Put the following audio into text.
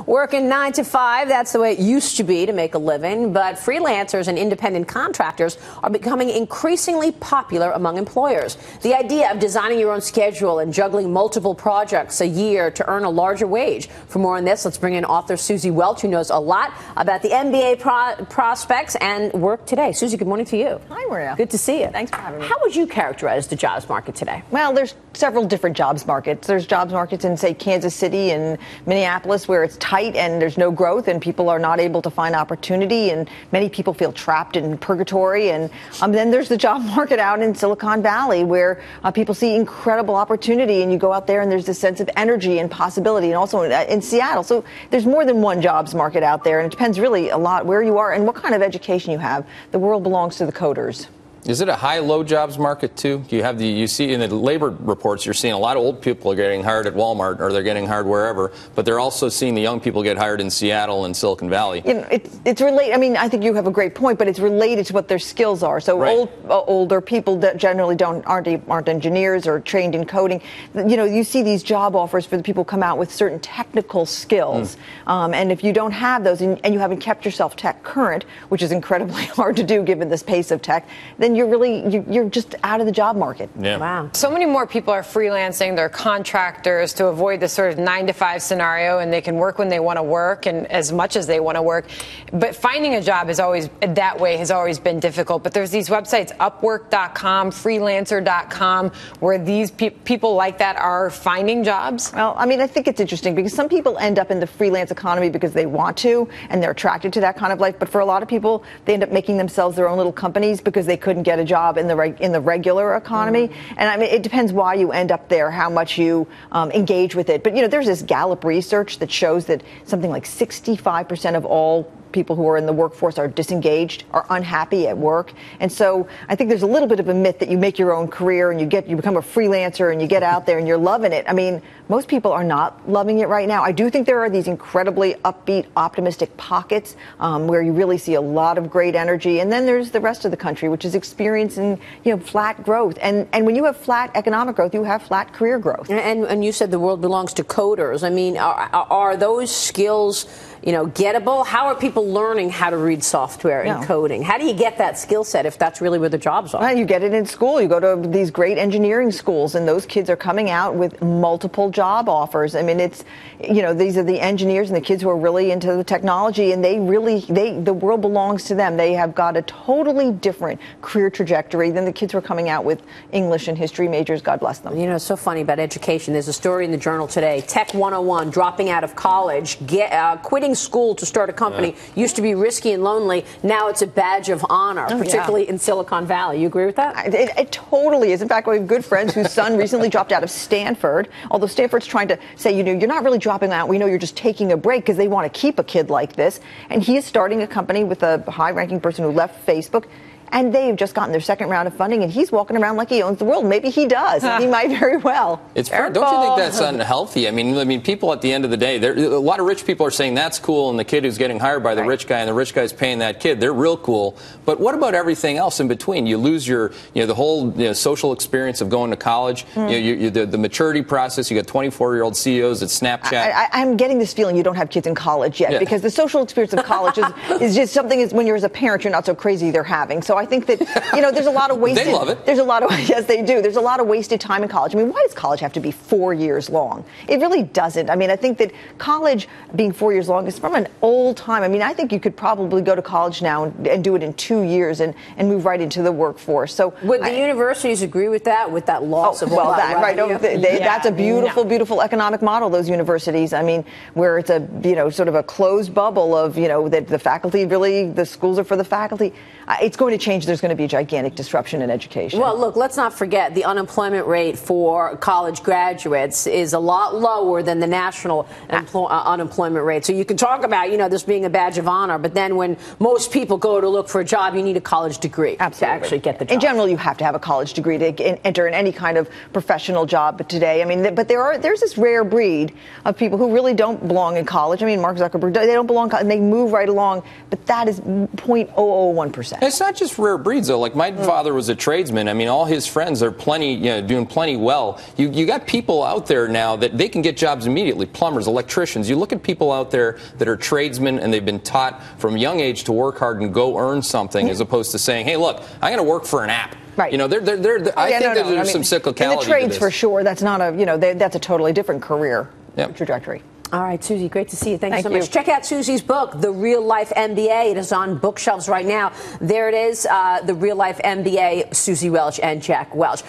Working 9 to 5, that's the way it used to be to make a living. But freelancers and independent contractors are becoming increasingly popular among employers. The idea of designing your own schedule and juggling multiple projects a year to earn a larger wage. For more on this, let's bring in author Suzy Welch, who knows a lot about the MBA prospects and work today. Suzy, good morning to you. Hi, Maria. Good to see you. Thanks for having me. How would you characterize the jobs market today? Well, there's several different jobs markets. There's jobs markets in, say, Kansas City and Minneapolis where it's tight and there's no growth and people are not able to find opportunity and many people feel trapped in purgatory. And then there's the job market out in Silicon Valley where people see incredible opportunity and you go out there and there's this sense of energy and possibility, and also in Seattle. So there's more than one jobs market out there, and it depends really a lot where you are and what kind of education you have. The world belongs to the coders. Is it a high-low jobs market, too? You see in the labor reports, you're seeing a lot of old people are getting hired at Walmart, or they're getting hired wherever, but they're also seeing the young people get hired in Seattle and Silicon Valley. You know, it's related. I mean, I think you have a great point, but it's related to what their skills are. So right. Older people that generally aren't engineers or trained in coding. You know, you see these job offers for the people who come out with certain technical skills, and if you don't have those and you haven't kept yourself tech current, which is incredibly hard to do given this pace of tech, then you're just out of the job market. Yeah. Wow. So many more people are freelancing. They're contractors to avoid the sort of 9 to 5 scenario, and they can work when they want to work and as much as they want to work. But finding a job has always been difficult. But there's these websites, Upwork.com, Freelancer.com, where these people like that are finding jobs. Well, I mean, I think it's interesting because some people end up in the freelance economy because they want to and they're attracted to that kind of life. But for a lot of people, they end up making themselves their own little companies because they couldn't get a job in the regular economy. And I mean, it depends why you end up there, how much you engage with it. But, you know, there's this Gallup research that shows that something like 65% of all people who are in the workforce are disengaged, are unhappy at work. And so I think there's a little bit of a myth that you make your own career and you become a freelancer and you get out there and you're loving it. I mean, most people are not loving it right now. I do think there are these incredibly upbeat, optimistic pockets where you really see a lot of great energy. And then there's the rest of the country, which is experiencing, you know, flat growth. And when you have flat economic growth, you have flat career growth. And you said the world belongs to coders. I mean, are those skills, you know, gettable? How are people learning how to read software and coding? How do you get that skill set if that's really where the jobs are? Well, you get it in school. You go to these great engineering schools, and those kids are coming out with multiple job offers. I mean, it's, you know, these are the engineers and the kids who are really into the technology, and the world belongs to them. They have got a totally different career trajectory than the kids who are coming out with English and history majors. God bless them. You know, it's so funny about education. There's a story in the Journal today. Tech 101, dropping out of college, quitting school to start a company used to be risky and lonely. Now it's a badge of honor, particularly in Silicon Valley. You agree with that? It totally is. In fact, we have good friends whose son recently dropped out of Stanford, although Stanford's trying to say, you know, you're not really dropping out. We know you're just taking a break because they want to keep a kid like this. And he is starting a company with a high-ranking person who left Facebook. And they've just gotten their second round of funding, and he's walking around like he owns the world. Maybe he does. He might very well. Don't you think that's unhealthy? I mean, people at the end of the day, a lot of rich people are saying that's cool, and the kid who's getting hired by the rich guy, and the rich guy's paying that kid, they're real cool. But what about everything else in between? You lose your, you know, the whole social experience of going to college, the maturity process. You got 24-year-old CEOs at Snapchat. I'm getting this feeling you don't have kids in college yet, because the social experience of college is just something when you're as a parent, you're not so crazy they're having. So I think that, you know, there's a lot of wasted. They love it. There's a lot of, yes, they do. There's a lot of wasted time in college. I mean, why does college have to be 4 years long? It really doesn't. I mean, I think that college being 4 years long is from an old time. I mean, I think you could probably go to college now and do it in 2 years and move right into the workforce. So would the universities agree with that loss of all that? Right. That's a beautiful economic model, those universities. I mean, where it's a, you know, sort of a closed bubble of, you know, that the faculty really, the schools are for the faculty. It's going to change. There's going to be a gigantic disruption in education. Well, look, let's not forget the unemployment rate for college graduates is a lot lower than the national unemployment rate. So you can talk about, you know, this being a badge of honor, but then when most people go to look for a job, you need a college degree to actually get the job. In general, you have to have a college degree to enter in any kind of professional job today. I mean, but there's this rare breed of people who really don't belong in college. I mean, Mark Zuckerberg, they don't belong, and they move right along, but that is 0.001%. It's not just rare breeds, though. Like my father was a tradesman. I mean, all his friends are doing plenty well. You got people out there now that they can get jobs immediately. Plumbers, electricians. You look at people out there that are tradesmen and they've been taught from a young age to work hard and go earn something, as opposed to saying, hey, look, I'm going to work for an app. Right. I think there's some cyclicality in the trades to this. for sure. That's not that's a totally different career trajectory. All right, Suzy, great to see you. Thank you so you. much. Check out Suzy's book, The Real Life MBA. It is on bookshelves right now. There it is, The Real Life MBA, Suzy Welch and Jack Welch.